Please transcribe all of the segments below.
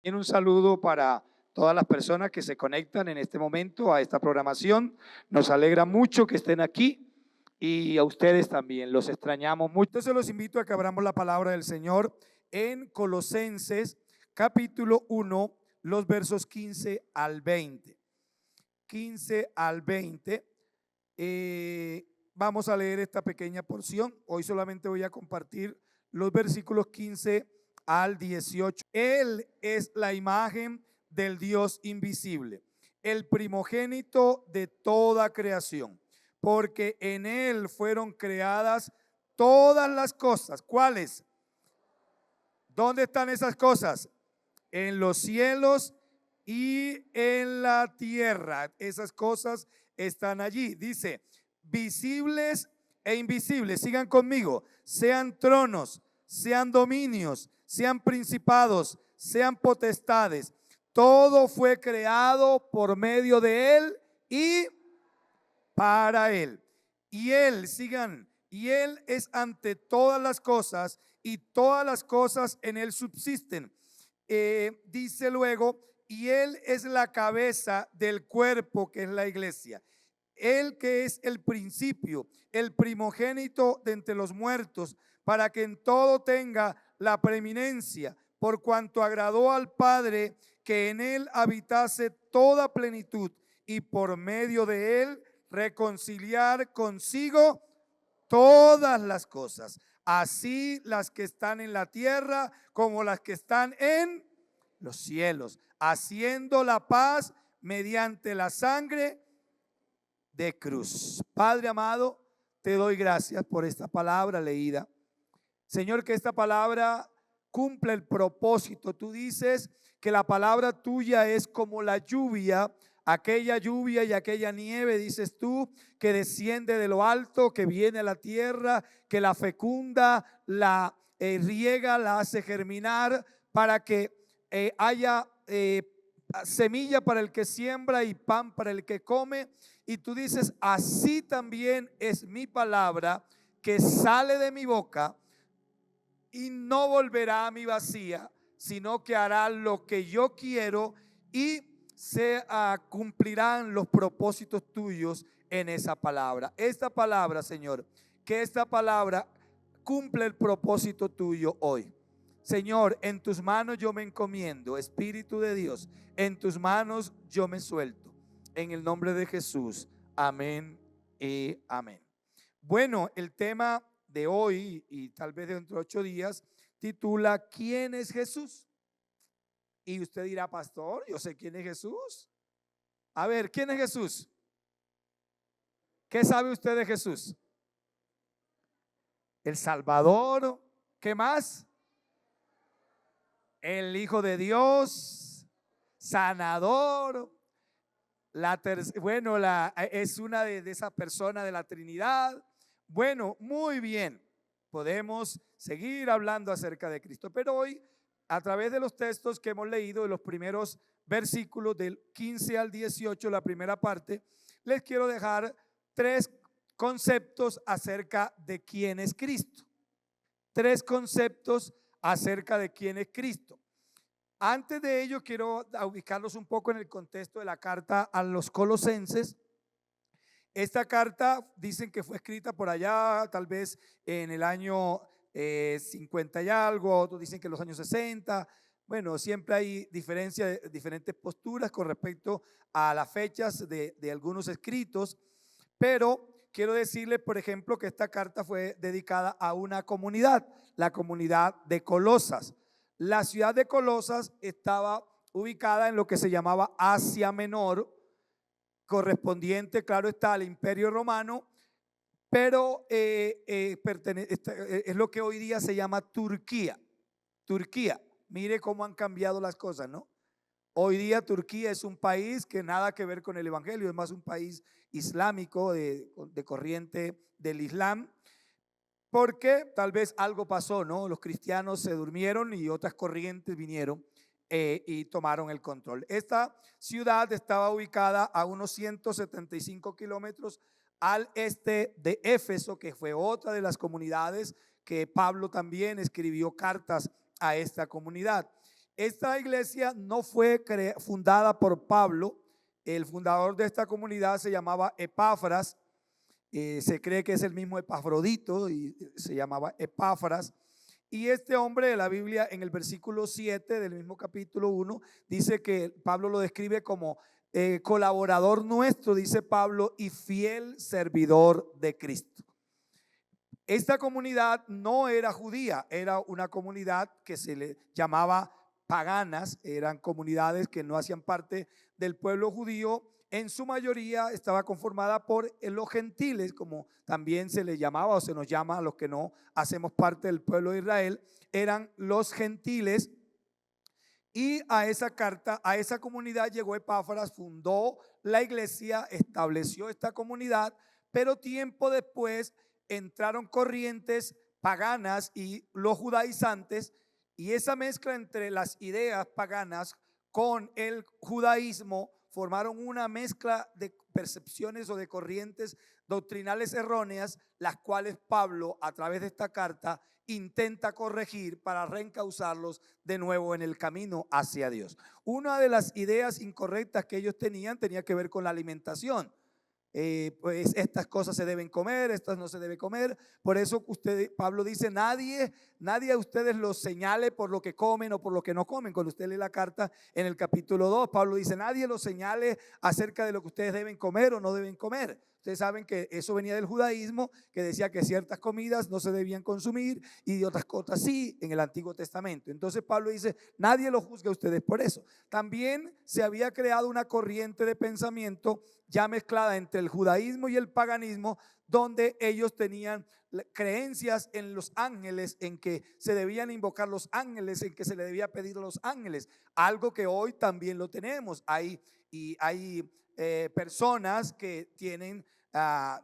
También un saludo para todas las personas que se conectan en este momento a esta programación. Nos alegra mucho que estén aquí y a ustedes también. Los extrañamos mucho. Entonces los invito a que abramos la palabra del Señor en Colosenses capítulo 1, los versos 15 al 20. 15 al 20. Vamos a leer esta pequeña porción. Hoy solamente voy a compartir los versículos 15 al 18. Él es la imagen del Dios invisible, el primogénito de toda creación, porque en Él fueron creadas todas las cosas. ¿Cuáles? ¿Dónde están esas cosas? En los cielos y en la tierra. Esas cosas están allí. Dice, visibles e invisibles. Sigan conmigo. Sean tronos, sean dominios, sean principados, sean potestades. Todo fue creado por medio de Él y para Él. Y Él, sigan, y Él es ante todas las cosas y todas las cosas en Él subsisten. Dice luego, y Él es la cabeza del cuerpo que es la iglesia. Él que es el principio, el primogénito de entre los muertos, para que en todo tenga la preeminencia, por cuanto agradó al Padre que en Él habitase toda plenitud y por medio de Él reconciliar consigo todas las cosas, así las que están en la tierra como las que están en los cielos, haciendo la paz mediante la sangre de cruz. Padre amado, te doy gracias por esta palabra leída. Señor, que esta palabra cumpla el propósito. Tú dices que la palabra tuya es como la lluvia, aquella lluvia y aquella nieve, dices tú, que desciende de lo alto, que viene a la tierra, que la fecunda, la riega, la hace germinar para que haya semilla para el que siembra y pan para el que come. Y tú dices, así también es mi palabra que sale de mi boca y no volverá a mi vacía, sino que hará lo que yo quiero y se cumplirán los propósitos tuyos en esa palabra. Esta palabra, Señor, que esta palabra cumple el propósito tuyo hoy. Señor, en tus manos yo me encomiendo, Espíritu de Dios, en tus manos yo me suelto. En el nombre de Jesús, amén y amén. Bueno, el tema de hoy y tal vez dentro de 8 días titula ¿Quién es Jesús? Y usted dirá, pastor, yo sé quién es Jesús. A ver, ¿quién es Jesús? ¿Qué sabe usted de Jesús? El Salvador. ¿Qué más? El Hijo de Dios, sanador. Bueno, es una de esas personas de la Trinidad. Bueno, muy bien, podemos seguir hablando acerca de Cristo, pero hoy a través de los textos que hemos leído, de los primeros versículos del 15 al 18, la primera parte, les quiero dejar 3 conceptos acerca de quién es Cristo. 3 conceptos acerca de quién es Cristo. Antes de ello, quiero ubicarlos un poco en el contexto de la carta a los Colosenses. Esta carta dicen que fue escrita por allá, tal vez en el año 50 y algo, otros dicen que en los años 60. Bueno, siempre hay diferentes posturas con respecto a las fechas de algunos escritos, pero quiero decirles, por ejemplo, que esta carta fue dedicada a una comunidad, la comunidad de Colosas. La ciudad de Colosas estaba ubicada en lo que se llamaba Asia Menor, correspondiente, claro está, al Imperio Romano, pero es lo que hoy día se llama Turquía. Turquía, mire cómo han cambiado las cosas, ¿no? Hoy día Turquía es un país que nada que ver con el Evangelio, es más un país islámico de corriente del Islam, porque tal vez algo pasó, ¿no? Los cristianos se durmieron y otras corrientes vinieron y tomaron el control. Esta ciudad estaba ubicada a unos 175 kilómetros al este de Éfeso, que fue otra de las comunidades que Pablo también escribió cartas a esta comunidad. Esta iglesia no fue fundada por Pablo. El fundador de esta comunidad se llamaba Epáfras. Se cree que es el mismo Epafrodito y se llamaba Epáfras. Y este hombre de la Biblia, en el versículo 7 del mismo capítulo 1, dice que Pablo lo describe como colaborador nuestro, dice Pablo, y fiel servidor de Cristo. Esta comunidad no era judía, era una comunidad que se le llamaba paganas, eran comunidades que no hacían parte del pueblo judío. En su mayoría estaba conformada por los gentiles, como también se les llamaba o se nos llama a los que no hacemos parte del pueblo de Israel, eran los gentiles. Y a esa comunidad llegó Epáfras, fundó la iglesia, estableció esta comunidad, pero tiempo después entraron corrientes paganas y los judaizantes, y esa mezcla entre las ideas paganas con el judaísmo formaron una mezcla de percepciones o de corrientes doctrinales erróneas, las cuales Pablo, a través de esta carta, intenta corregir para reencauzarlos de nuevo en el camino hacia Dios. Una de las ideas incorrectas que ellos tenían tenía que ver con la alimentación. Pues estas cosas se deben comer, estas no se deben comer. Por eso Pablo dice, nadie a ustedes los señale por lo que comen o por lo que no comen. Cuando usted lee la carta en el capítulo 2, Pablo dice, nadie los señale acerca de lo que ustedes deben comer o no deben comer. Ustedes saben que eso venía del judaísmo, que decía que ciertas comidas no se debían consumir y de otras cosas sí en el Antiguo Testamento. Entonces Pablo dice, nadie los juzgue a ustedes por eso. También se había creado una corriente de pensamiento ya mezclada entre el judaísmo y el paganismo, donde ellos tenían creencias en los ángeles, en que se debían invocar los ángeles, en que se le debía pedir a los ángeles, algo que hoy también lo tenemos. Hay personas que tienen,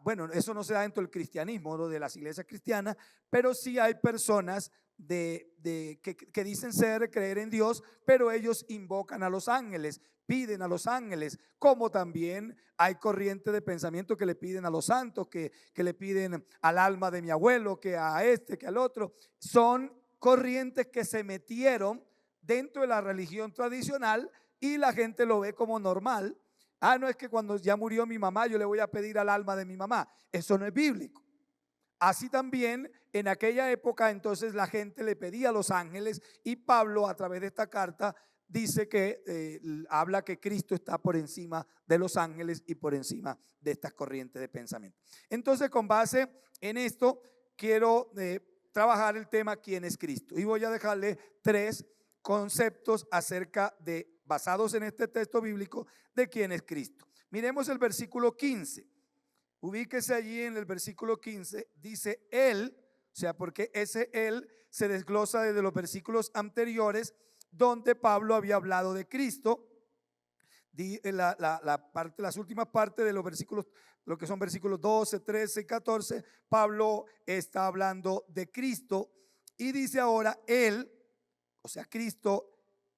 bueno, eso no se da dentro del cristianismo, lo de las iglesias cristianas, pero sí hay personas que dicen creer en Dios, pero ellos invocan a los ángeles, piden a los ángeles, como también hay corrientes de pensamiento que le piden a los santos, que le piden al alma de mi abuelo, que a este, que al otro. Son corrientes que se metieron dentro de la religión tradicional y la gente lo ve como normal. No es que cuando ya murió mi mamá yo le voy a pedir al alma de mi mamá. Eso no es bíblico. Así también en aquella época entonces la gente le pedía a los ángeles, y Pablo a través de esta carta dice que habla que Cristo está por encima de los ángeles y por encima de estas corrientes de pensamiento. Entonces, con base en esto quiero trabajar el tema ¿quién es Cristo? Y voy a dejarle 3 conceptos basados en este texto bíblico de quién es Cristo. Miremos el versículo 15. Ubíquese allí en el versículo 15, dice él, o sea, porque ese él se desglosa desde los versículos anteriores, donde Pablo había hablado de Cristo. Las últimas partes de los versículos, lo que son versículos 12, 13 y 14, Pablo está hablando de Cristo y dice ahora él, o sea, Cristo.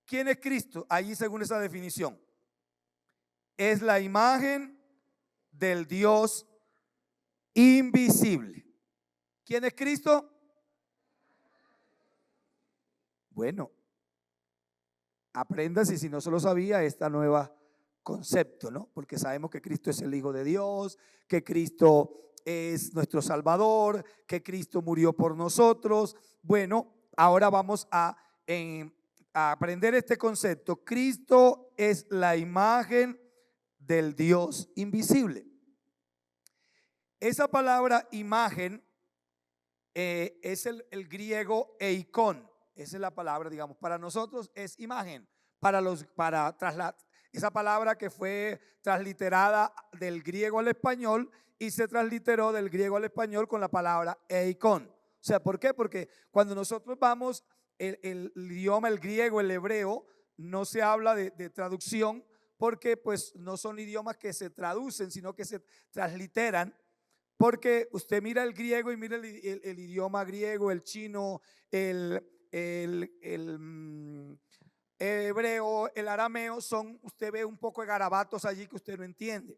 ¿Quién es Cristo? Allí, según esa definición, es la imagen del Dios invisible. ¿Quién es Cristo? Bueno, apréndase, si no se lo sabía, esta nueva concepto, ¿no? Porque sabemos que Cristo es el Hijo de Dios, que Cristo es nuestro Salvador, que Cristo murió por nosotros. Bueno, ahora vamos a aprender este concepto. Cristo es la imagen del Dios invisible. Esa palabra imagen es el griego eikon. Esa es la palabra, digamos, para nosotros es imagen. Esa palabra que fue transliterada del griego al español y se transliteró del griego al español con la palabra eikon. O sea, ¿por qué? Porque cuando nosotros vamos, el idioma, el griego, el hebreo, no se habla de traducción, porque pues no son idiomas que se traducen, sino que se transliteran. Porque usted mira el griego y mira el idioma griego, el chino, el hebreo, el arameo, usted ve un poco de garabatos allí que usted no entiende.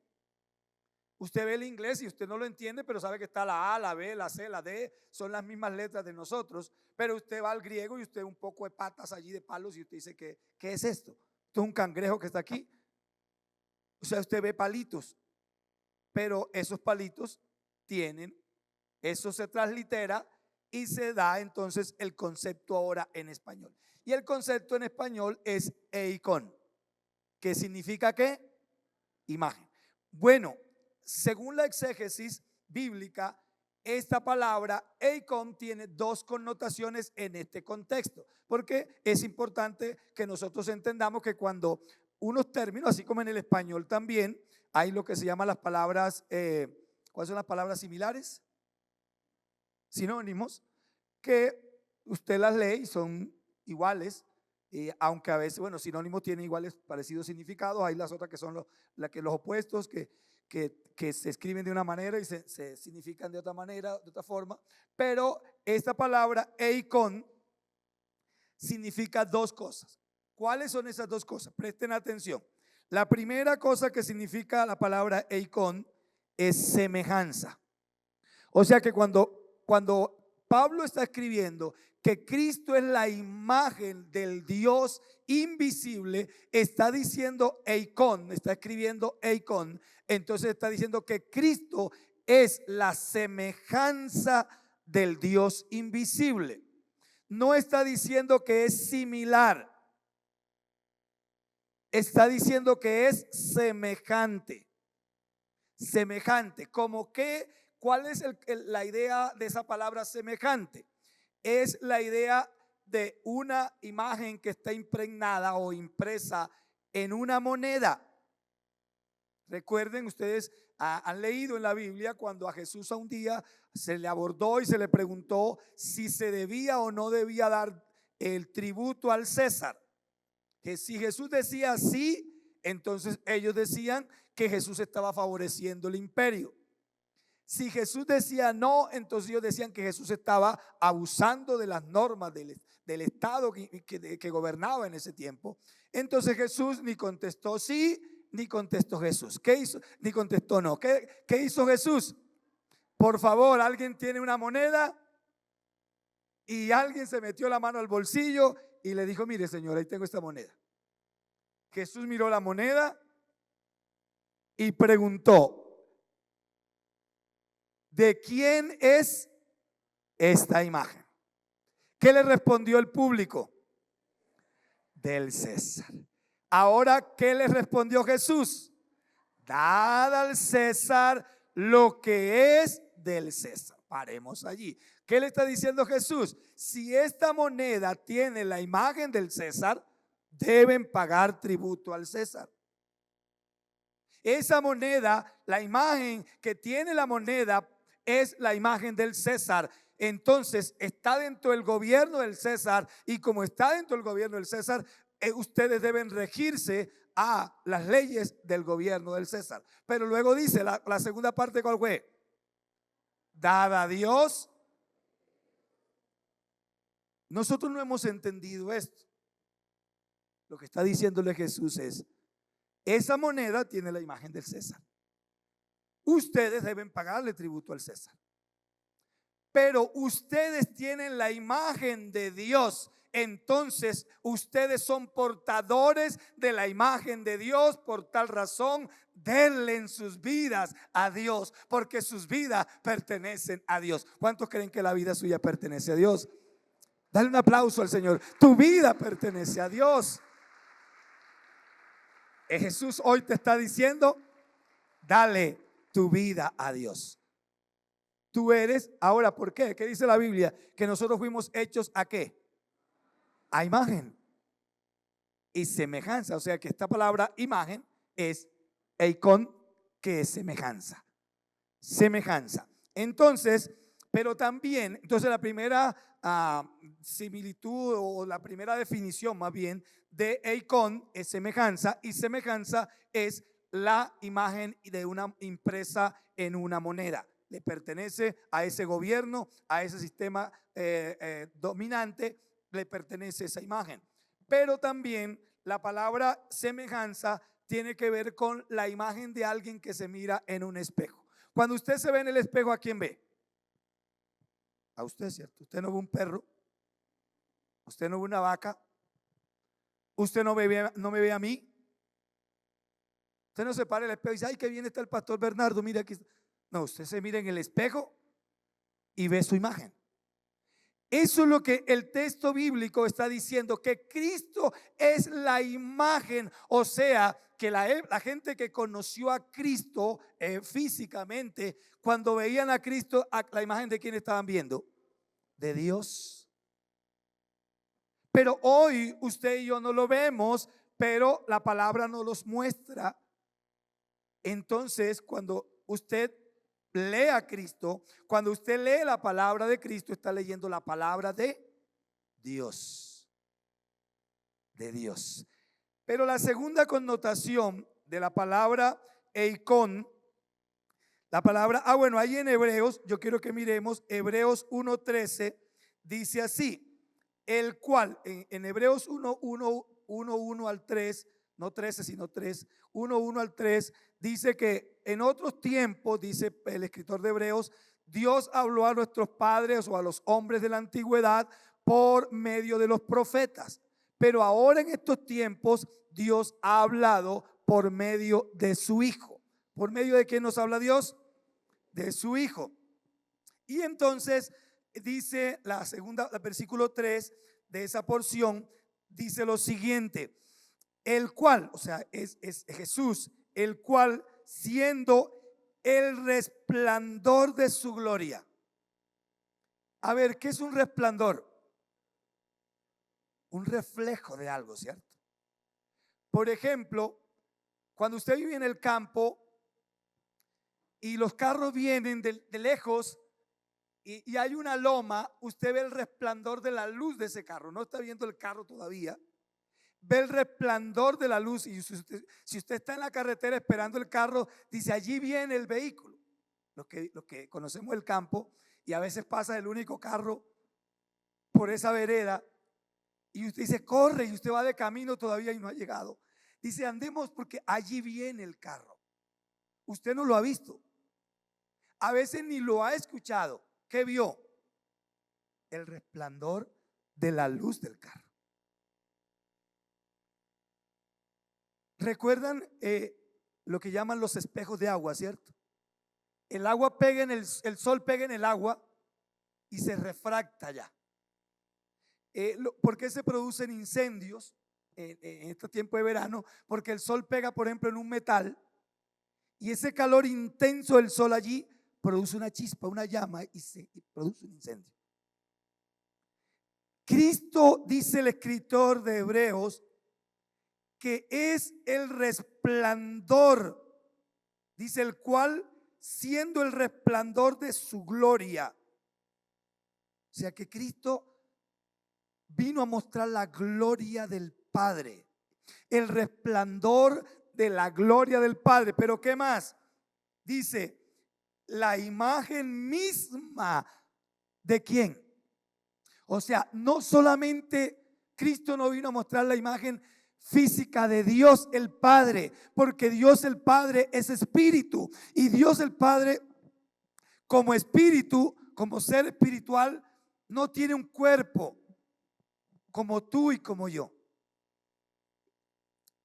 Usted ve el inglés y usted no lo entiende, pero sabe que está la A, la B, la C, la D, son las mismas letras de nosotros. Pero usted va al griego y usted un poco de patas allí de palos y usted dice, ¿qué es esto? Esto es un cangrejo que está aquí. O sea, usted ve palitos, pero esos palitos tienen, eso se translitera y se da entonces el concepto ahora en español. Y el concepto en español es eikon, que significa ¿qué? Imagen. Bueno, según la exégesis bíblica, esta palabra eikon tiene dos connotaciones en este contexto, porque es importante que nosotros entendamos que cuando unos términos, así como en el español también, hay lo que se llama las palabras, ¿cuáles son las palabras similares? Sinónimos, que usted las lee y son iguales, aunque a veces, bueno, sinónimos tienen iguales, parecidos significados. Hay las otras que son los opuestos, que se escriben de una manera y se significan de otra manera, de otra forma. Pero esta palabra eikon significa dos cosas. ¿Cuáles son esas dos cosas? Presten atención. La primera cosa que significa la palabra eikon es semejanza. O sea que cuando Pablo está escribiendo que Cristo es la imagen del Dios invisible, está diciendo eikon, está escribiendo eikon, entonces está diciendo que Cristo es la semejanza del Dios invisible. No está diciendo que es similar, está diciendo que es semejante. Semejante, como que, ¿cuál es la idea de esa palabra semejante? Es la idea de una imagen que está impregnada o impresa en una moneda. Recuerden, ustedes han leído en la Biblia cuando a Jesús a un día se le abordó y se le preguntó si se debía o no debía dar el tributo al César. Que si Jesús decía sí, entonces ellos decían que Jesús estaba favoreciendo el imperio. Si Jesús decía no, entonces ellos decían que Jesús estaba abusando de las normas del Estado que gobernaba en ese tiempo. Entonces Jesús ni contestó sí, ni contestó Jesús. ¿Qué hizo? Ni contestó no. ¿Qué hizo Jesús? Por favor, ¿alguien tiene una moneda? Y alguien se metió la mano al bolsillo y le dijo, mire señor, ahí tengo esta moneda. Jesús miró la moneda y preguntó, ¿de quién es esta imagen? ¿Qué le respondió el público? Del César. Ahora, ¿qué le respondió Jesús? Dad al César lo que es del César. Paremos allí. ¿Qué le está diciendo Jesús? Si esta moneda tiene la imagen del César, deben pagar tributo al César. Esa moneda, la imagen que tiene la moneda es la imagen del César. Entonces está dentro del gobierno del César, y como está dentro del gobierno del César, ustedes deben regirse a las leyes del gobierno del César. Pero luego dice la segunda parte, ¿cuál fue? Dad a Dios. Nosotros no hemos entendido esto. Lo que está diciéndole Jesús es, esa moneda tiene la imagen del César. Ustedes deben pagarle tributo al César. Pero ustedes tienen la imagen de Dios. Entonces ustedes son portadores de la imagen de Dios. Por tal razón, denle en sus vidas a Dios, porque sus vidas pertenecen a Dios. ¿Cuántos creen que la vida suya pertenece a Dios? Dale un aplauso al Señor. Tu vida pertenece a Dios. Jesús hoy te está diciendo, dale tu vida a Dios. Tú eres, ahora, ¿por qué? ¿Qué dice la Biblia? Que nosotros fuimos hechos ¿a qué? A imagen y semejanza. O sea que esta palabra imagen es eikon, que es semejanza. Semejanza. Entonces, pero también, entonces la primera similitud o la primera definición más bien de eikon es semejanza, y semejanza es la imagen de una impresa en una moneda. Le pertenece a ese gobierno, a ese sistema dominante, le pertenece esa imagen. Pero también la palabra semejanza tiene que ver con la imagen de alguien que se mira en un espejo. Cuando usted se ve en el espejo, ¿a quién ve? A usted, ¿cierto? Usted no ve un perro, usted no ve una vaca, usted no me ve a mí. Usted no se para en el espejo y dice, ay, qué bien está el pastor Bernardo, mira aquí está. No, usted se mira en el espejo y ve su imagen. Eso es lo que el texto bíblico está diciendo, que Cristo es la imagen, o sea, que la gente que conoció a Cristo físicamente, cuando veían a Cristo, la imagen de quién estaban viendo, de Dios. Pero hoy usted y yo no lo vemos, pero la palabra nos los muestra. Entonces, cuando usted lee a Cristo, cuando usted lee la palabra de Cristo, está leyendo la palabra de Dios. De Dios. Pero la segunda connotación de la palabra eikon, la palabra, bueno, ahí en Hebreos, yo quiero que miremos, Hebreos 1:13, dice así, el cual, en Hebreos 1 al 3, no 13 sino 3, 1 al 3, dice que en otros tiempos, dice el escritor de Hebreos, Dios habló a nuestros padres o a los hombres de la antigüedad por medio de los profetas. Pero ahora en estos tiempos Dios ha hablado por medio de su Hijo. ¿Por medio de quién nos habla Dios? De su Hijo. Y entonces dice la segunda, el versículo 3 de esa porción, dice lo siguiente: el cual, o sea, es Jesús, el cual siendo el resplandor de su gloria. A ver, ¿qué es un resplandor? Un reflejo de algo, ¿cierto? Por ejemplo, cuando usted vive en el campo y los carros vienen de lejos y hay una loma, usted ve el resplandor de la luz de ese carro. No está viendo el carro todavía, ve el resplandor de la luz. Y si usted está en la carretera esperando el carro, dice, allí viene el vehículo. Los que conocemos el campo, y a veces pasa el único carro por esa vereda, y usted dice, corre, y usted va de camino todavía y no ha llegado. Dice, andemos porque allí viene el carro. Usted no lo ha visto, a veces ni lo ha escuchado. ¿Qué vio? El resplandor de la luz del carro. ¿Recuerdan lo que llaman los espejos de agua, cierto? El agua pega en el sol pega en el agua y se refracta ya. ¿Por qué se producen incendios en este tiempo de verano? Porque el sol pega, por ejemplo, en un metal, y ese calor intenso del sol allí produce una chispa, una llama, y produce un incendio. Cristo, dice el escritor de Hebreos, que es el resplandor, dice, el cual siendo el resplandor de su gloria. O sea que Cristo vino a mostrar la gloria del Padre, el resplandor de la gloria del Padre. Pero ¿qué más? Dice, la imagen misma de quién. O sea, no solamente Cristo no vino a mostrar la imagen física de Dios el Padre, porque Dios el Padre es espíritu, y Dios el Padre como espíritu, como ser espiritual, no tiene un cuerpo como tú y como yo.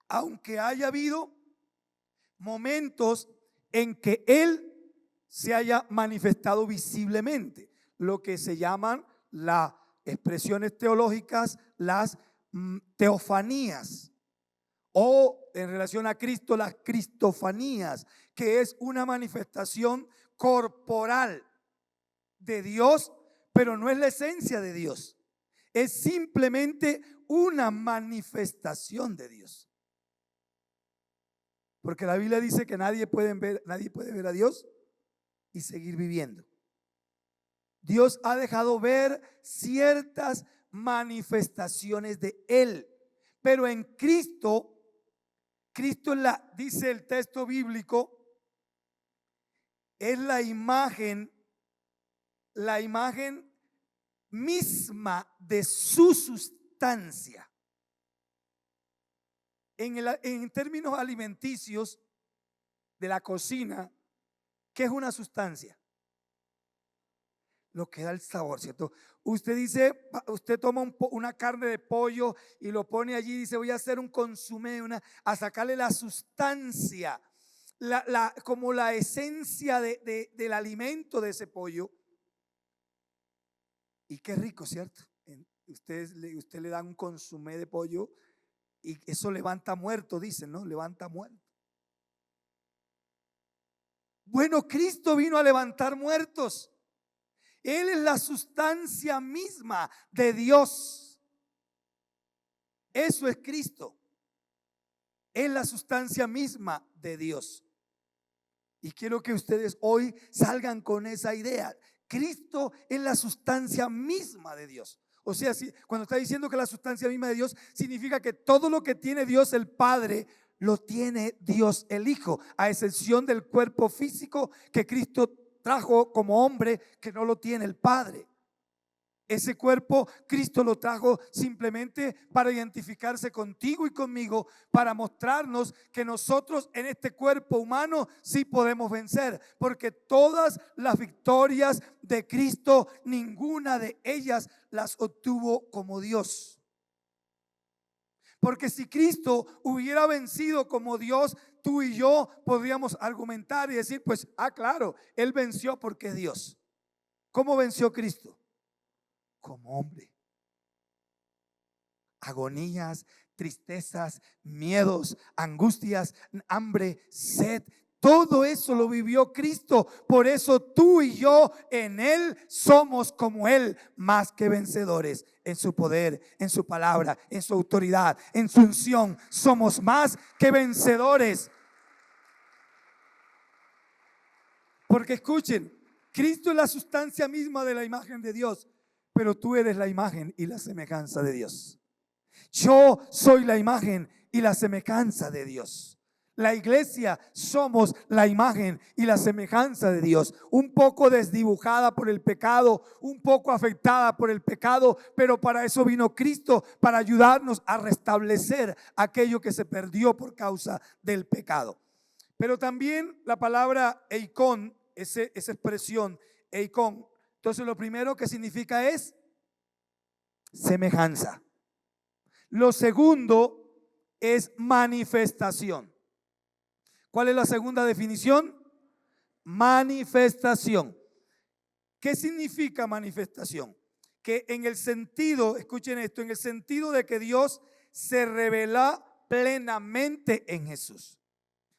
Aunque haya habido momentos en que Él se haya manifestado visiblemente, lo que se llaman las expresiones teológicas, las teofanías, o en relación a Cristo, las cristofanías, que es una manifestación corporal de Dios, pero no es la esencia de Dios, es simplemente una manifestación de Dios. Porque la Biblia dice que nadie puede ver a Dios y seguir viviendo. Dios ha dejado ver ciertas manifestaciones de Él, pero en Cristo es dice el texto bíblico, es la imagen misma de su sustancia. en términos alimenticios de la cocina, ¿qué es una sustancia? Lo que da el sabor, ¿cierto? Usted dice, usted toma una carne de pollo y lo pone allí y dice, voy a hacer un consomé, a sacarle la sustancia, como la esencia del alimento de ese pollo. Y qué rico, ¿cierto? Usted le da un consomé de pollo y eso levanta muerto, dicen, ¿no? Levanta muerto. Bueno, Cristo vino a levantar muertos. Él es la sustancia misma de Dios. Eso es Cristo. Es la sustancia misma de Dios. Y quiero que ustedes hoy salgan con esa idea. Cristo es la sustancia misma de Dios. O sea, cuando está diciendo que la sustancia misma de Dios, significa que todo lo que tiene Dios el Padre, lo tiene Dios el Hijo, a excepción del cuerpo físico que Cristo trajo como hombre, que no lo tiene el Padre. Ese cuerpo Cristo lo trajo simplemente para identificarse contigo y conmigo, para mostrarnos que nosotros en este cuerpo humano sí podemos vencer, porque todas las victorias de Cristo, ninguna de ellas las obtuvo como Dios. Porque si Cristo hubiera vencido como Dios, tú y yo podríamos argumentar y decir, pues, claro, Él venció porque es Dios. ¿Cómo venció Cristo? Como hombre. Agonías, tristezas, miedos, angustias, hambre, sed, todo eso lo vivió Cristo. Por eso tú y yo en Él somos como Él, más que vencedores. En su poder, en su palabra, en su autoridad, en su unción, somos más que vencedores. Porque escuchen, Cristo es la sustancia misma de la imagen de Dios, pero tú eres la imagen y la semejanza de Dios. Yo soy la imagen y la semejanza de Dios. La iglesia somos la imagen y la semejanza de Dios, un poco desdibujada por el pecado, un poco afectada por el pecado, pero para eso vino Cristo, para ayudarnos a restablecer aquello que se perdió por causa del pecado. Pero también la palabra eikon, esa expresión eikon, entonces lo primero que significa es semejanza. Lo segundo es manifestación. ¿Cuál es la segunda definición? Manifestación. ¿Qué significa manifestación? Que en el sentido, escuchen esto, en el sentido de que Dios se revela plenamente en Jesús.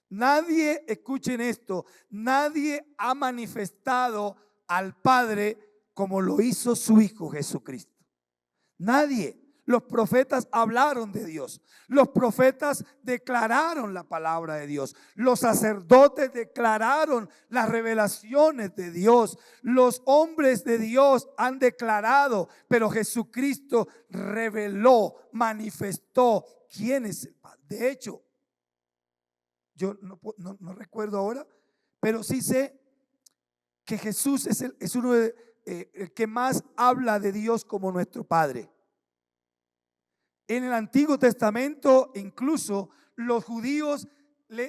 Nadie, escuchen esto, nadie ha manifestado al Padre como lo hizo su Hijo Jesucristo. Nadie. Los profetas hablaron de Dios. Los profetas declararon la palabra de Dios. Los sacerdotes declararon las revelaciones de Dios. Los hombres de Dios han declarado, pero Jesucristo reveló, manifestó quién es el Padre. De hecho, yo no recuerdo ahora, pero sí sé que Jesús es uno el que más habla de Dios como nuestro Padre. En el Antiguo Testamento, incluso los judíos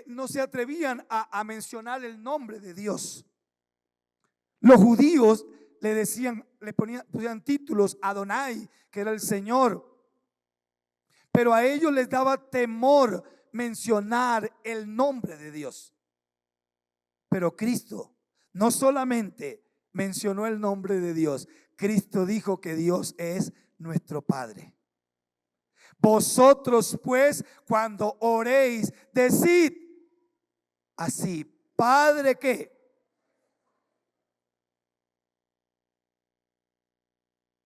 no se atrevían a mencionar el nombre de Dios. Los judíos le ponían títulos, Adonai, que era el Señor. Pero a ellos les daba temor mencionar el nombre de Dios. Pero Cristo no solamente mencionó el nombre de Dios, Cristo dijo que Dios es nuestro Padre. Vosotros pues cuando oréis, decid así, Padre ¿qué?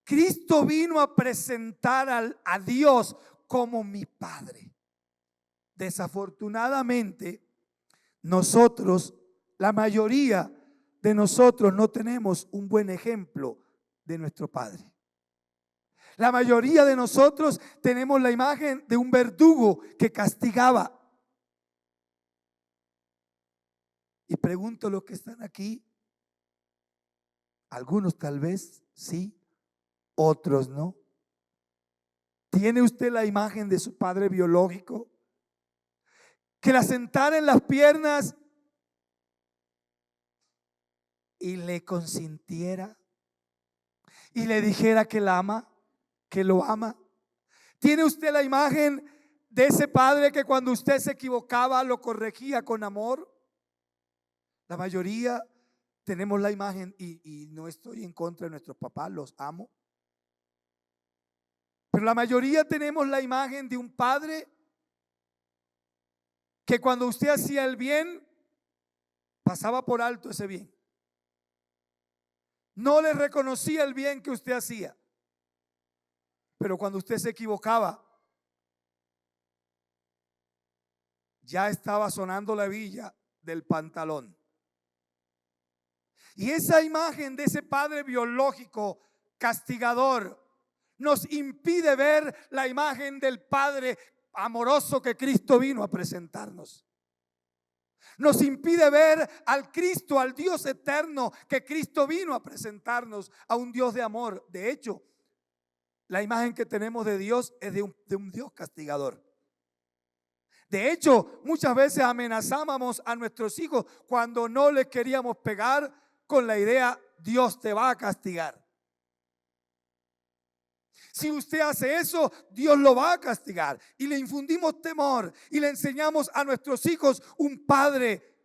Cristo vino a presentar a Dios como mi Padre. Desafortunadamente, nosotros, la mayoría de nosotros no tenemos un buen ejemplo de nuestro Padre. La mayoría de nosotros tenemos la imagen de un verdugo que castigaba. Y pregunto a los que están aquí, algunos tal vez sí, otros no. ¿Tiene usted la imagen de su padre biológico? que la sentara en las piernas y le consintiera y le dijera que la ama, que lo ama? ¿Tiene usted la imagen de ese padre que cuando usted se equivocaba lo corregía con amor? La mayoría tenemos la imagen, y no estoy en contra de nuestros papás, los amo, pero la mayoría tenemos la imagen de un padre que cuando usted hacía el bien, pasaba por alto ese bien. No le reconocía el bien que usted hacía, pero cuando usted se equivocaba, ya estaba sonando la hebilla del pantalón. Y esa imagen de ese padre biológico castigador nos impide ver la imagen del Padre amoroso que Cristo vino a presentarnos. Nos impide ver al Cristo, al Dios eterno que Cristo vino a presentarnos, a un Dios de amor. De hecho, la imagen que tenemos de Dios es de un Dios castigador. De hecho, muchas veces amenazábamos a nuestros hijos cuando no les queríamos pegar con la idea: Dios te va a castigar. Si usted hace eso, Dios lo va a castigar. Y le infundimos temor y le enseñamos a nuestros hijos un padre,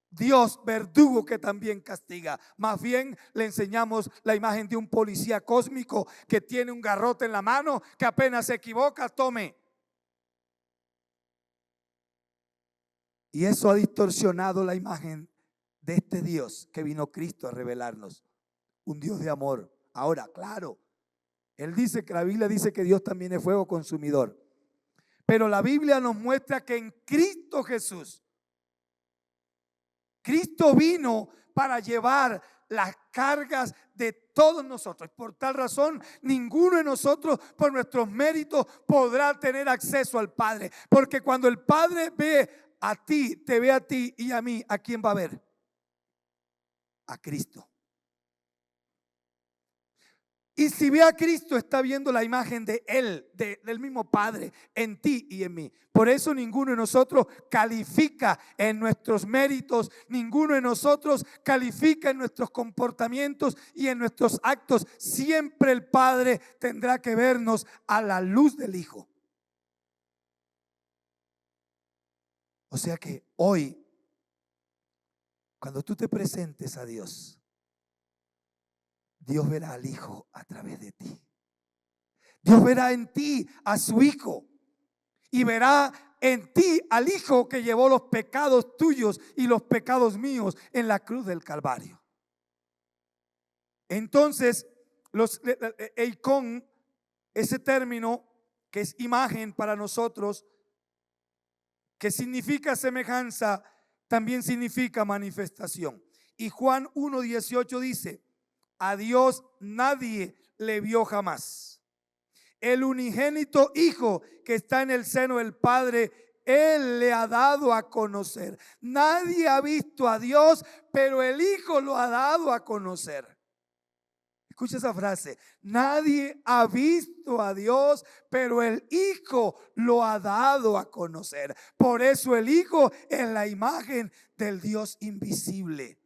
Dios verdugo, que también castiga. Más bien le enseñamos la imagen de un policía cósmico que tiene un garrote en la mano, que apenas se equivoca, tome. Y eso ha distorsionado la imagen de este Dios que vino Cristo a revelarnos, un Dios de amor. Ahora, claro, Él dice que la Biblia dice que Dios también es fuego consumidor, pero la Biblia nos muestra que en Cristo Jesús, Cristo vino para llevar las cargas de todos nosotros. Por tal razón, ninguno de nosotros por nuestros méritos podrá tener acceso al Padre, porque cuando el Padre ve a ti, te ve a ti y a mí, ¿a quién va a ver? A Cristo. Y si ve a Cristo, está viendo la imagen de Él, del mismo Padre, en ti y en mí. Por eso ninguno de nosotros califica en nuestros méritos, ninguno de nosotros califica en nuestros comportamientos y en nuestros actos. Siempre el Padre tendrá que vernos a la luz del Hijo. O sea que hoy, cuando tú te presentes a Dios, Dios verá al Hijo a través de ti. Dios verá en ti a su Hijo y verá en ti al Hijo que llevó los pecados tuyos y los pecados míos en la cruz del Calvario. Entonces, eikon, ese término que es imagen para nosotros, que significa semejanza, también significa manifestación. Y Juan 1:18 dice: a Dios nadie le vio jamás. El unigénito Hijo que está en el seno del Padre, Él le ha dado a conocer. Nadie ha visto a Dios, pero el Hijo lo ha dado a conocer. Escucha esa frase: nadie ha visto a Dios, pero el Hijo lo ha dado a conocer. Por eso el Hijo es la imagen del Dios invisible.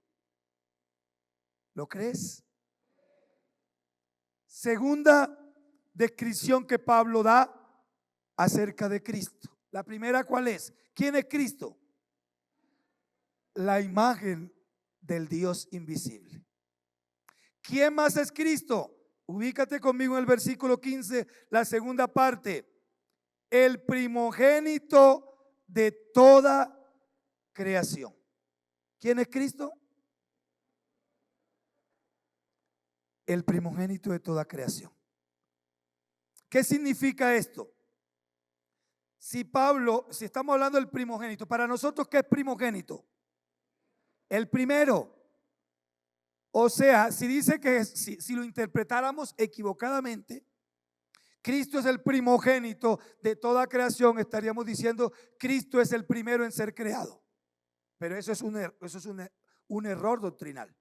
¿Lo crees? Segunda descripción que Pablo da acerca de Cristo. La primera, ¿cuál es? ¿Quién es Cristo? La imagen del Dios invisible. ¿Quién más es Cristo? Ubícate conmigo en el versículo 15, la segunda parte. El primogénito de toda creación. ¿Quién es Cristo? El primogénito de toda creación. ¿Qué significa esto? Si estamos hablando del primogénito, para nosotros, ¿qué es primogénito? El primero. O sea, si dice que si lo interpretáramos equivocadamente, Cristo es el primogénito de toda creación, estaríamos diciendo Cristo es el primero en ser creado. Pero eso es un error doctrinal.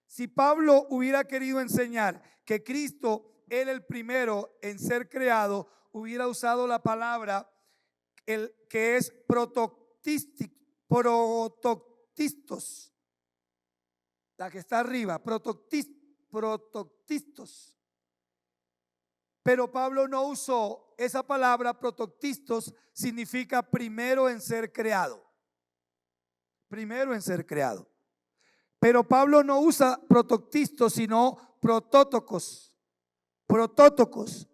Si Pablo hubiera querido enseñar que Cristo era el primero en ser creado, hubiera usado la palabra el que es protoctistos, la que está arriba, protoctistos. Pero Pablo no usó esa palabra. Protoctistos significa primero en ser creado. Primero en ser creado. Pero Pablo no usa protoctistos, sino protótocos. Protótocos.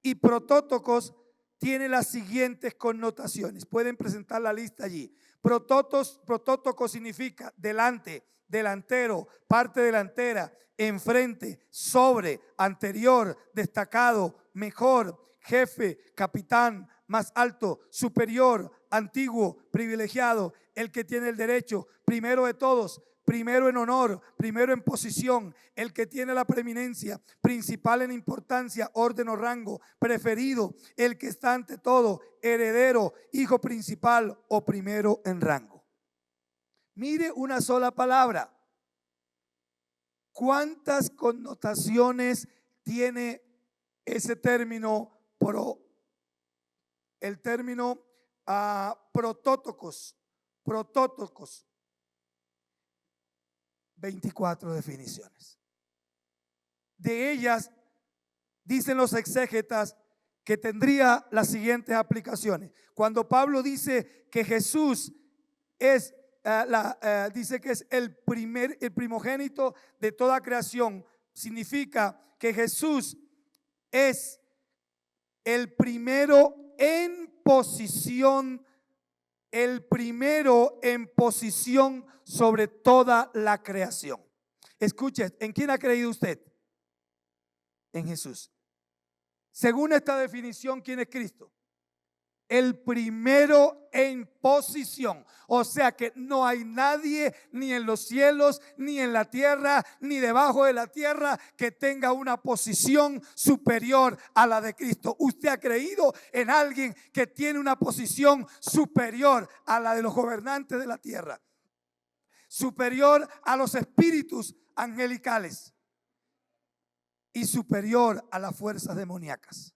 Y protótocos tiene las siguientes connotaciones. Pueden presentar la lista allí. Protótoco significa delante, delantero, parte delantera, enfrente, sobre, anterior, destacado, mejor, jefe, capitán, más alto, superior, antiguo, privilegiado, el que tiene el derecho, primero de todos, primero en honor, primero en posición, el que tiene la preeminencia, principal en importancia, orden o rango, preferido, el que está ante todo, heredero, hijo principal o primero en rango. Mire una sola palabra. ¿Cuántas connotaciones tiene ese término el término protótocos? Protótocos. 24 definiciones. De ellas dicen los exégetas que tendría las siguientes aplicaciones. Cuando Pablo dice que Jesús es dice que es el primogénito de toda creación, significa que Jesús es el primero en posición, el primero en posición sobre toda la creación. Escuche, ¿en quién ha creído usted? En Jesús. Según esta definición, ¿quién es Cristo? El primero en posición. O sea que no hay nadie, ni en los cielos, ni en la tierra, ni debajo de la tierra, que tenga una posición superior a la de Cristo. Usted ha creído en alguien que tiene una posición superior a la de los gobernantes de la tierra, superior a los espíritus angelicales y superior a las fuerzas demoníacas.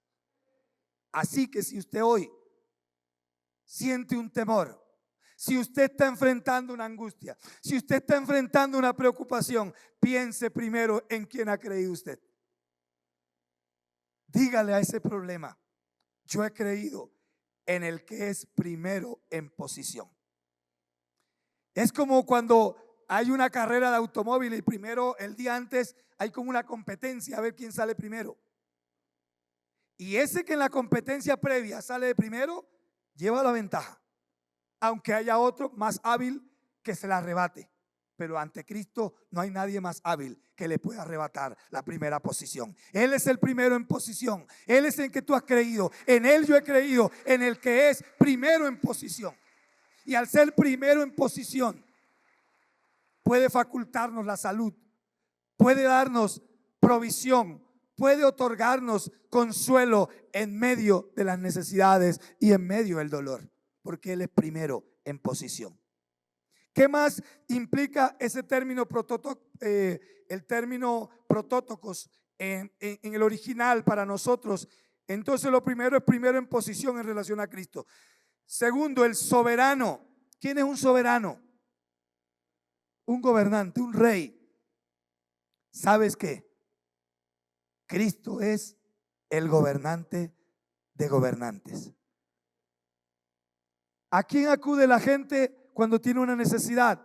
Así que si usted hoy siente un temor, si usted está enfrentando una angustia, si usted está enfrentando una preocupación, piense primero en quién ha creído usted. Dígale a ese problema: yo he creído en el que es primero en posición. Es como cuando hay una carrera de automóvil y primero, el día antes, hay como una competencia a ver quién sale primero. Y ese que en la competencia previa sale de primero, lleva la ventaja, aunque haya otro más hábil que se la arrebate. Pero ante Cristo no hay nadie más hábil que le pueda arrebatar la primera posición. Él es el primero en posición. Él es en que tú has creído. En Él yo he creído, en el que es primero en posición. Y al ser primero en posición, puede facultarnos la salud, puede darnos provisión, puede otorgarnos consuelo en medio de las necesidades y en medio del dolor, porque Él es primero en posición. ¿Qué más implica ese término el término protótocos en el original para nosotros? Entonces lo primero es primero en posición en relación a Cristo. Segundo, el soberano. ¿Quién es un soberano? Un gobernante, un rey. ¿Sabes qué? Cristo es el gobernante de gobernantes. ¿A quién acude la gente cuando tiene una necesidad?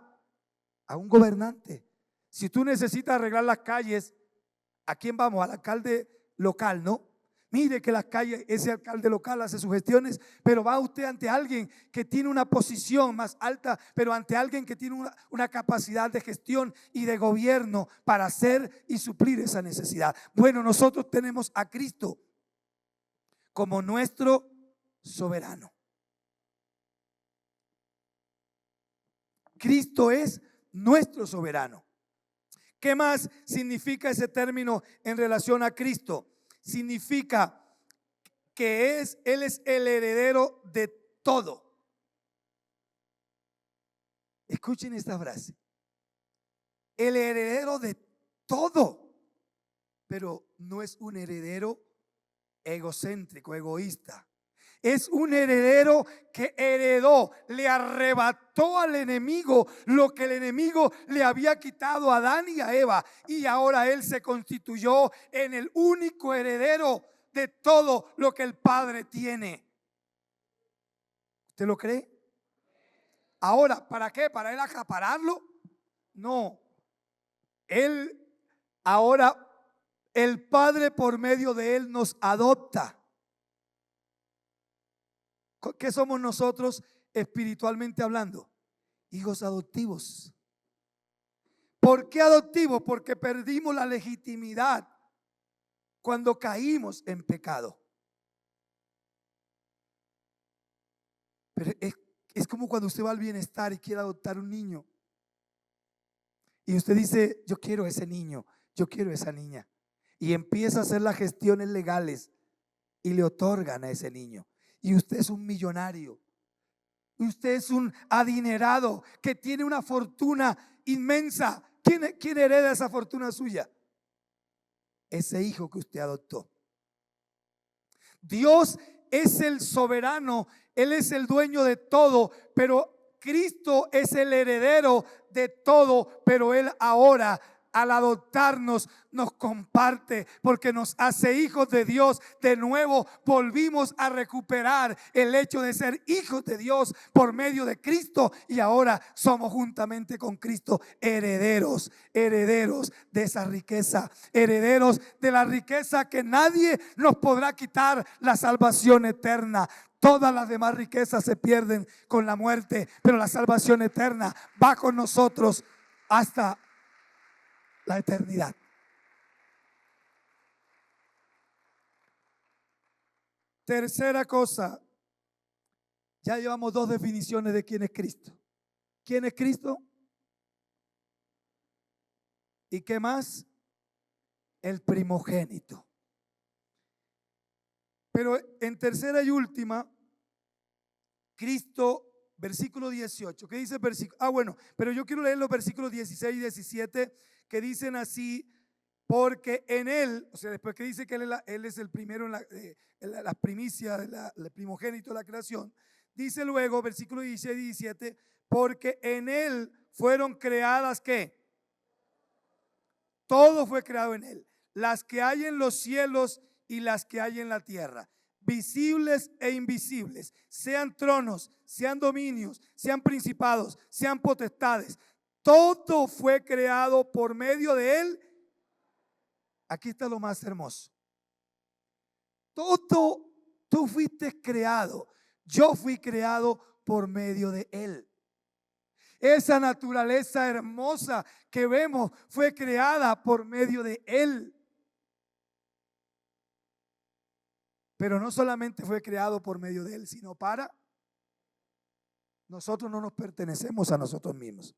A un gobernante. Si tú necesitas arreglar las calles, ¿a quién vamos? Al alcalde local, ¿no? Mire que las calles, ese alcalde local hace sus gestiones, pero va usted ante alguien que tiene una posición más alta, pero ante alguien que tiene una capacidad de gestión y de gobierno para hacer y suplir esa necesidad. Bueno, nosotros tenemos a Cristo como nuestro soberano. Cristo es nuestro soberano. ¿Qué más significa ese término en relación a Cristo? Significa que Él es el heredero de todo. Escuchen esta frase: el heredero de todo. Pero no es un heredero egocéntrico, egoísta. Es un heredero que heredó, le arrebató al enemigo lo que el enemigo le había quitado a Adán y a Eva. Y ahora él se constituyó en el único heredero de todo lo que el Padre tiene. ¿Usted lo cree? Ahora, ¿para qué? ¿Para él acapararlo? No. Él, ahora, el Padre por medio de él nos adopta. ¿Qué somos nosotros espiritualmente hablando? Hijos adoptivos. ¿Por qué adoptivos? Porque perdimos la legitimidad cuando caímos en pecado. Pero es como cuando usted va al bienestar y quiere adoptar un niño. Y usted dice, yo quiero ese niño, yo quiero esa niña. Y empieza a hacer las gestiones legales y le otorgan a ese niño. Y usted es un millonario. Usted es un adinerado que tiene una fortuna inmensa. ¿Quién hereda esa fortuna suya? Ese hijo que usted adoptó. Dios es el soberano, Él es el dueño de todo, pero Cristo es el heredero de todo, pero Él ahora, al adoptarnos, nos comparte porque nos hace hijos de Dios. De nuevo volvimos a recuperar el hecho de ser hijos de Dios por medio de Cristo, y ahora somos juntamente con Cristo herederos, herederos de esa riqueza, herederos de la riqueza que nadie nos podrá quitar, la salvación eterna. Todas las demás riquezas se pierden con la muerte, pero la salvación eterna va con nosotros hasta la eternidad. Tercera cosa, ya llevamos dos definiciones de quién es Cristo. ¿Quién es Cristo? ¿Y qué más? El primogénito. Pero en tercera y última, Cristo, versículo 18. ¿Qué dice el versículo? Bueno, pero yo quiero leer los versículos 16 y 17 que dicen así: porque en él, o sea, después que dice que él es el primero en la primicia, el primogénito de la creación, dice luego, versículo 16 y 17, porque en él fueron creadas, ¿qué? Todo fue creado en él, las que hay en los cielos y las que hay en la tierra, visibles e invisibles, sean tronos, sean dominios, sean principados, sean potestades. Todo fue creado por medio de él. Aquí está lo más hermoso. Todo, tú fuiste creado, yo fui creado por medio de él. Esa naturaleza hermosa que vemos fue creada por medio de él. Pero no solamente fue creado por medio de él, sino para nosotros. No nos pertenecemos a nosotros mismos.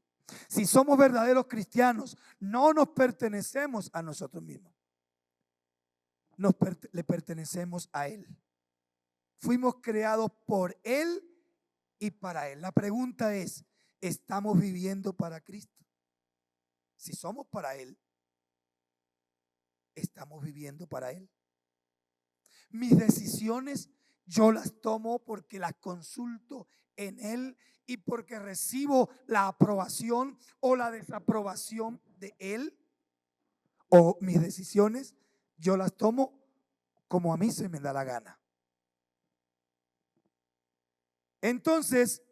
Si somos verdaderos cristianos, no nos pertenecemos a nosotros mismos. Le pertenecemos a él. Fuimos creados por él y para él. La pregunta es, ¿estamos viviendo para Cristo? Si somos para él, ¿estamos viviendo para él? Mis decisiones yo las tomo porque las consulto en él y porque recibo la aprobación o la desaprobación de él. O mis decisiones yo las tomo como a mí se me da la gana. Entonces,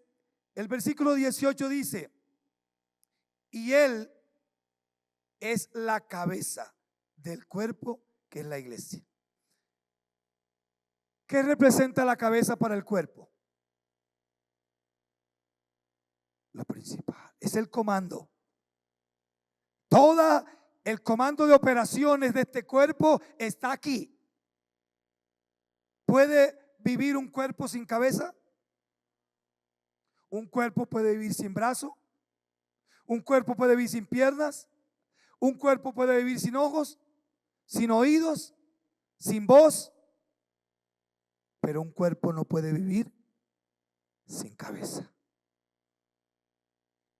el versículo 18 dice: y él es la cabeza del cuerpo, que es la iglesia. ¿Qué representa la cabeza para el cuerpo? La principal, es el comando. Todo el comando de operaciones de este cuerpo está aquí. ¿Puede vivir un cuerpo sin cabeza? Un cuerpo puede vivir sin brazo. Un cuerpo puede vivir sin piernas. Un cuerpo puede vivir sin ojos, sin oídos, sin voz. Pero un cuerpo no puede vivir sin cabeza.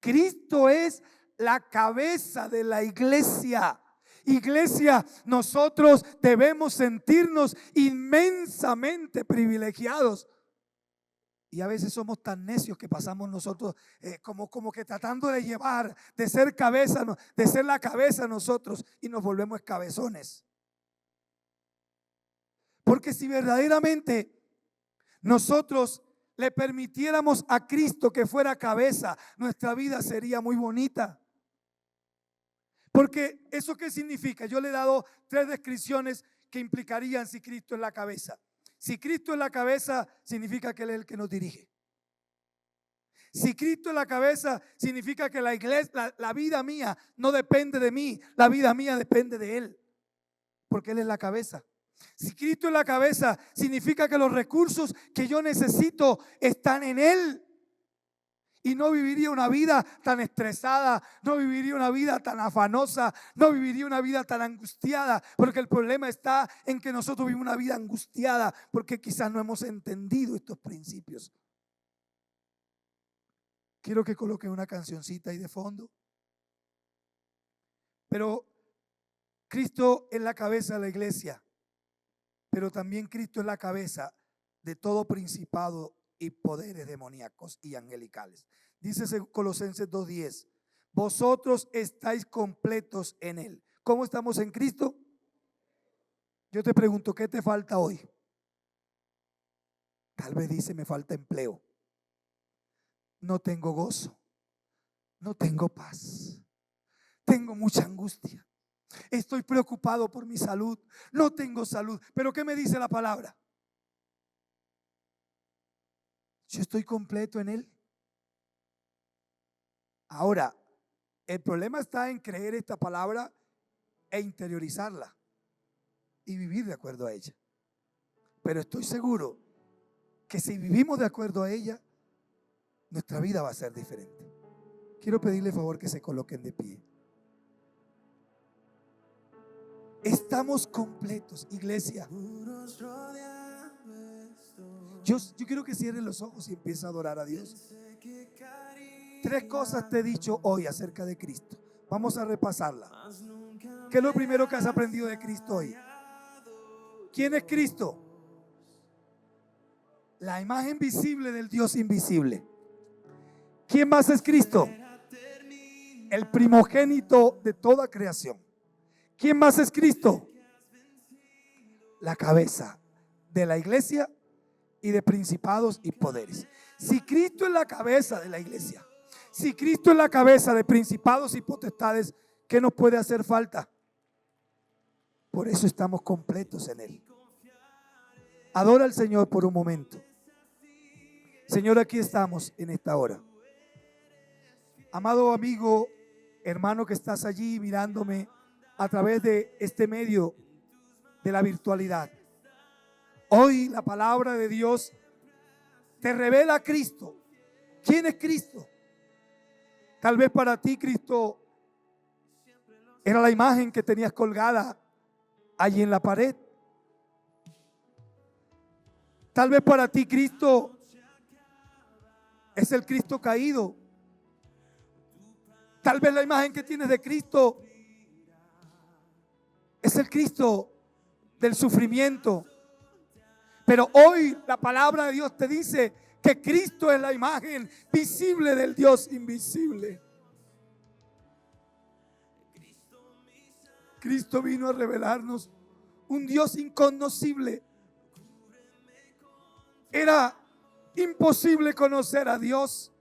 Cristo es la cabeza de la iglesia. Iglesia, nosotros debemos sentirnos inmensamente privilegiados Y a veces somos tan necios que pasamos nosotros como que tratando de llevar, de ser cabeza, de ser la cabeza nosotros, y nos volvemos cabezones. Porque si verdaderamente nosotros le permitiéramos a Cristo que fuera cabeza, nuestra vida sería muy bonita. Porque ¿eso qué significa? Yo le he dado 3 descripciones que implicarían si Cristo es la cabeza. Si Cristo es la cabeza, significa que Él es el que nos dirige. Si Cristo es la cabeza, significa que la iglesia, la vida mía no depende de mí, la vida mía depende de Él, porque Él es la cabeza. Si Cristo es la cabeza, significa que los recursos que yo necesito están en Él. Y no viviría una vida tan estresada, no viviría una vida tan afanosa, no viviría una vida tan angustiada, porque el problema está en que nosotros vivimos una vida angustiada porque quizás no hemos entendido estos principios. Quiero que coloquen una cancioncita ahí de fondo. Pero Cristo es la cabeza de la iglesia, pero también Cristo es la cabeza de todo principado y poderes demoníacos y angelicales. Dice Colosenses 2:10, vosotros estáis completos en Él. ¿Cómo estamos en Cristo? Yo te pregunto, ¿qué te falta hoy? Tal vez dice, me falta empleo, no tengo gozo, no tengo paz, tengo mucha angustia, estoy preocupado por mi salud, no tengo salud. Pero ¿qué me dice la palabra? Yo estoy completo en Él. Ahora, el problema está en creer esta palabra e interiorizarla y vivir de acuerdo a ella. Pero estoy seguro que si vivimos de acuerdo a ella, nuestra vida va a ser diferente. Quiero pedirle favor que se coloquen de pie. Estamos completos, iglesia. Yo quiero que cierren los ojos y empiecen a adorar a Dios. 3 cosas te he dicho hoy acerca de Cristo. Vamos a repasarla. ¿Qué es lo primero que has aprendido de Cristo hoy? ¿Quién es Cristo? La imagen visible del Dios invisible. ¿Quién más es Cristo? El primogénito de toda creación. ¿Quién más es Cristo? La cabeza de la iglesia y de principados y poderes. Si Cristo es la cabeza de la iglesia, si Cristo es la cabeza de principados y potestades, ¿qué nos puede hacer falta? Por eso estamos completos en Él. Adora al Señor por un momento. Señor, aquí estamos en esta hora. Amado amigo, hermano que estás allí mirándome a través de este medio de la virtualidad. Hoy la palabra de Dios te revela a Cristo. ¿Quién es Cristo? Tal vez para ti Cristo era la imagen que tenías colgada allí en la pared. Tal vez para ti Cristo es el Cristo caído. Tal vez la imagen que tienes de Cristo es el Cristo del sufrimiento. Pero hoy la palabra de Dios te dice que Cristo es la imagen visible del Dios invisible. Cristo vino a revelarnos un Dios inconocible. Era imposible conocer a Dios,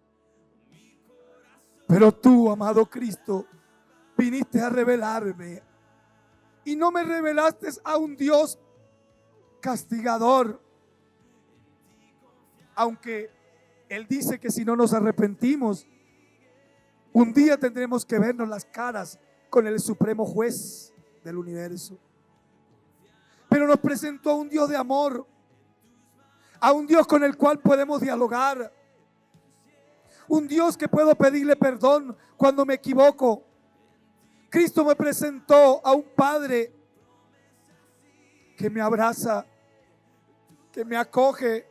pero tú, amado Cristo, viniste a revelarme. Y no me revelaste a un Dios castigador, aunque Él dice que si no nos arrepentimos, un día tendremos que vernos las caras con el supremo juez del universo. Pero nos presentó a un Dios de amor, a un Dios con el cual podemos dialogar, un Dios que puedo pedirle perdón cuando me equivoco. Cristo me presentó a un Padre que me abraza, que me acoge,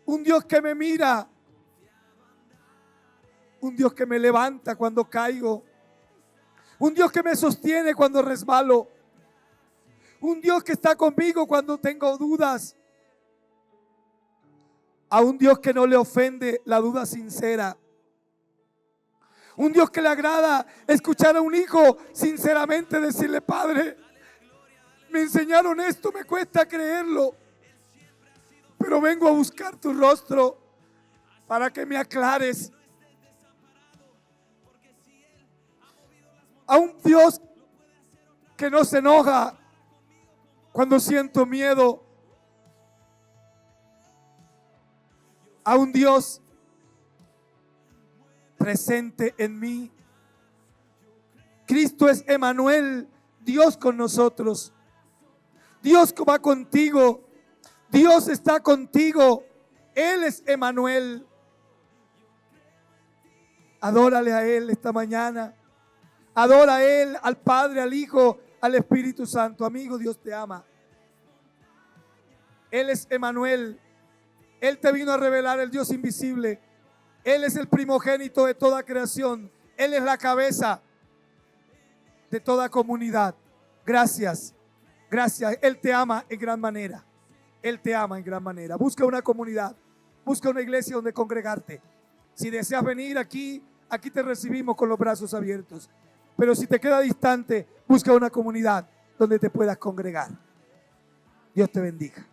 un Dios que me mira, un Dios que me levanta cuando caigo, un Dios que me sostiene cuando resbalo, un Dios que está conmigo cuando tengo dudas, a un Dios que no le ofende la duda sincera. Un Dios que le agrada escuchar a un hijo sinceramente decirle: Padre, me enseñaron esto, me cuesta creerlo, pero vengo a buscar tu rostro para que me aclares. A un Dios que no se enoja cuando siento miedo. A un Dios presente en mí. Cristo es Emmanuel, Dios con nosotros. Dios va contigo. Dios está contigo. Él es Emmanuel. Adórale a Él esta mañana. Adora a Él, al Padre, al Hijo, al Espíritu Santo. Amigo, Dios te ama. Él es Emmanuel. Él te vino a revelar el Dios invisible. Él es el primogénito de toda creación. Él es la cabeza de toda comunidad. Gracias. Gracias. Él te ama en gran manera. Él te ama en gran manera. Busca una comunidad. Busca una iglesia donde congregarte. Si deseas venir aquí te recibimos con los brazos abiertos. Pero si te queda distante, busca una comunidad donde te puedas congregar. Dios te bendiga.